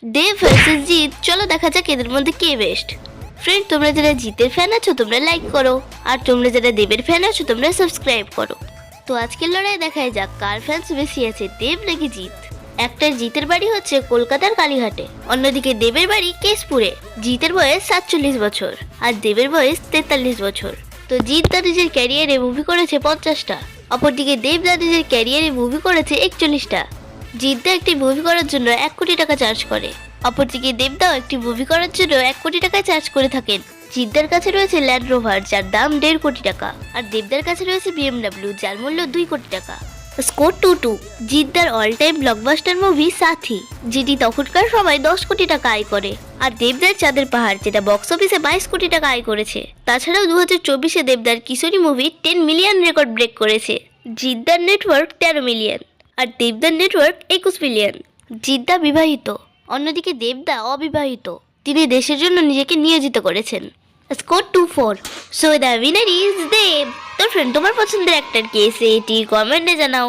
দেব versus Jeet, চলো দেখা যাক এদের মধ্যে কে বেস্ট। ফ্রেন্ড, তোমরা যারা জিতের ফ্যান আছো তোমরা লাইক করো, আর তোমরা যারা দেবের ফ্যান আছো তোমরা সাবস্ক্রাইব করো। তো আজকের লড়াই দেখাই যাক কার ফ্যান্স বেশি আছে, দেব নাকি জিৎ। একটা জিতের বাড়ি হচ্ছে কলকাতার কালীঘাটে, অন্যদিকে দেবের বাড়ি কেশপুরে। জিতের বয়স 47 বছর আর দেবের বয়স 43 বছর। তো জিৎ দা নিজের ক্যারিয়ারে মুভি করেছে 50টা, অপরদিকে দেব দা নিজের ক্যারিয়ারে মুভি করেছে 41টা। জিৎ দা একটি মুভি করার জন্য 1 কোটি টাকা চার্জ করে, অপরদিকে দেবদাও একটি মুভি করার জন্য 1 কোটি টাকা চার্জ করে থাকেন। জিদ্দার কাছে রয়েছে ল্যান্ড রোভার যার দাম 1.5 কোটি টাকা, আর দেবদার কাছে রয়েছে BMW যার মূল্য 2 কোটি টাকা। স্কোর 2-2। জিদ্দার all time blockbuster movie Saathi, যেটি তখনকার সময় 10 কোটি টাকা আয় করে, আর দেবদার চাঁদের পাহাড় যেটা বক্স অফিসে 22 কোটি টাকা আয় করেছে। তাছাড়াও 2024-এ দেবদার কিশোরী মুভি 10 মিলিয়ন রেকর্ড ব্রেক করেছে। জিদ্দার নেটওয়ার্ক 13 মিলিয়ন আর দেবদার নেটওয়ার্ক 21 মিলিয়ন। জিদ্দা বিবাহিত, অন্যদিকে দেবদা অবিবাহিত। তিনি দেশের জন্য নিজেকে নিয়োজিত করেছেন। Score 2-4। So the winner is Dev. তোর ফ্রেন্ড, তোমার পছন্দের অ্যাক্টর কে, সেটি কমেন্টে জানাও।